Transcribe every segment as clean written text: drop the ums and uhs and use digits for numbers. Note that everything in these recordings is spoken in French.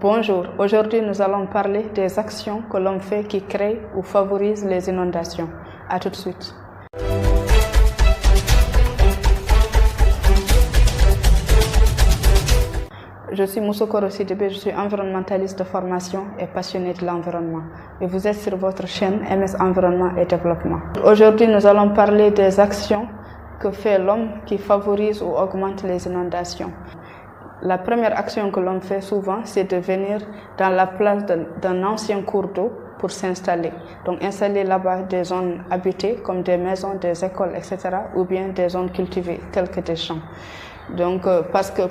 Bonjour, aujourd'hui nous allons parler des actions que l'homme fait qui créent ou favorisent les inondations. À tout de suite. Je suis Moussokoro Sidibé, je suis environnementaliste de formation et passionné de l'environnement. Et vous êtes sur votre chaîne MS Environnement et Développement. Aujourd'hui nous allons parler des actions que fait l'homme qui favorise ou augmente les inondations. La première action que l'homme fait souvent, c'est de venir dans la place d'un ancien cours d'eau pour s'installer. Donc installer là-bas des zones habitées comme des maisons, des écoles, etc. ou bien des zones cultivées telles que des champs. Donc,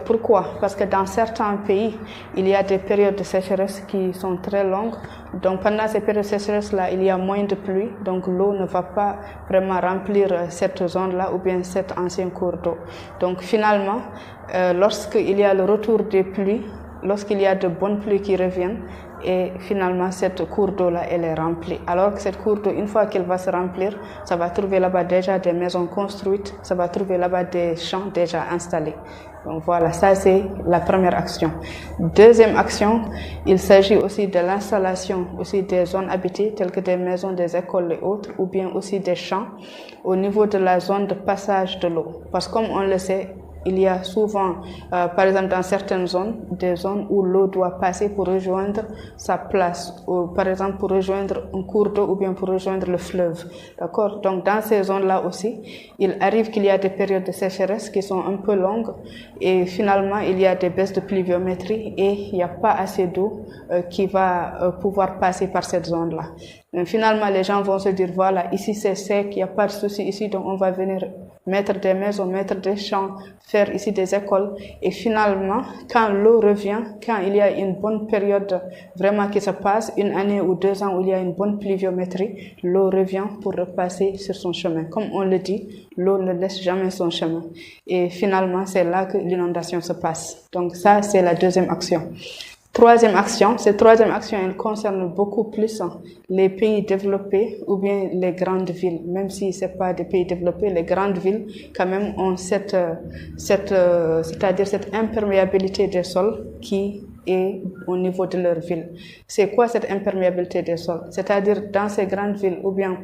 pourquoi? Parce que dans certains pays, il y a des périodes de sécheresse qui sont très longues. Donc, pendant ces périodes de sécheresse-là, il y a moins de pluie. Donc, l'eau ne va pas vraiment remplir cette zone-là ou bien cet ancien cours d'eau. Donc, finalement, lorsqu'il y a le retour des pluies, lorsqu'il y a de bonnes pluies qui reviennent, et finalement cette cour d'eau là elle est remplie. Alors que cette cour d'eau, une fois qu'elle va se remplir, ça va trouver là-bas déjà des maisons construites, ça va trouver là-bas des champs déjà installés. Donc voilà, ça c'est la première action. Deuxième action, il s'agit aussi de l'installation aussi des zones habitées telles que des maisons, des écoles et autres, ou bien aussi des champs au niveau de la zone de passage de l'eau. Parce que comme on le sait, il y a souvent, par exemple dans certaines zones, des zones où l'eau doit passer pour rejoindre sa place, ou par exemple pour rejoindre un cours d'eau ou bien pour rejoindre le fleuve. D'accord? Donc dans ces zones-là aussi, il arrive qu'il y a des périodes de sécheresse qui sont un peu longues et finalement il y a des baisses de pluviométrie et il n'y a pas assez d'eau qui va pouvoir passer par cette zone-là. Finalement, les gens vont se dire, voilà, ici c'est sec, il n'y a pas de souci ici, donc on va venir mettre des maisons, mettre des champs, faire ici des écoles. Et finalement, quand l'eau revient, quand il y a une bonne période vraiment qui se passe, une année ou 2 ans où il y a une bonne pluviométrie, l'eau revient pour repasser sur son chemin. Comme on le dit, l'eau ne laisse jamais son chemin. Et finalement, c'est là que l'inondation se passe. Donc ça, c'est la deuxième action. Troisième action, cette troisième action, elle concerne beaucoup plus les pays développés ou bien les grandes villes. Même si c'est pas des pays développés, les grandes villes quand même ont c'est-à-dire cette imperméabilité des sols qui est au niveau de leur ville. C'est quoi cette imperméabilité des sols? C'est-à-dire dans ces grandes villes ou bien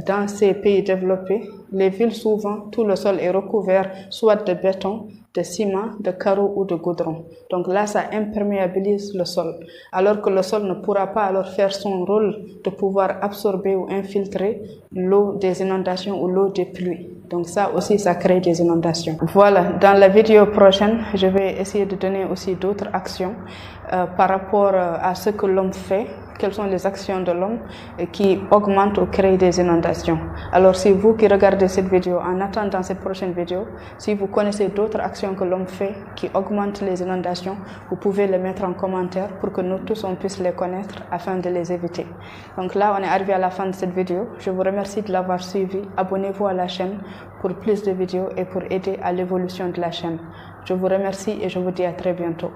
dans ces pays développés, les villes souvent, tout le sol est recouvert soit de béton, de ciment, de carreaux ou de goudron. Donc là, ça imperméabilise le sol. Alors que le sol ne pourra pas alors faire son rôle de pouvoir absorber ou infiltrer l'eau des inondations ou l'eau des pluies. Donc ça aussi, ça crée des inondations. Voilà, dans la vidéo prochaine, je vais essayer de donner aussi d'autres actions par rapport à ce que l'homme fait. Quelles sont les actions de l'homme qui augmentent ou créent des inondations. Alors si vous qui regardez cette vidéo, en attendant cette prochaine vidéo, si vous connaissez d'autres actions que l'homme fait qui augmentent les inondations, vous pouvez les mettre en commentaire pour que nous tous on puisse les connaître afin de les éviter. Donc là, on est arrivé à la fin de cette vidéo. Je vous remercie de l'avoir suivi. Abonnez-vous à la chaîne pour plus de vidéos et pour aider à l'évolution de la chaîne. Je vous remercie et je vous dis à très bientôt.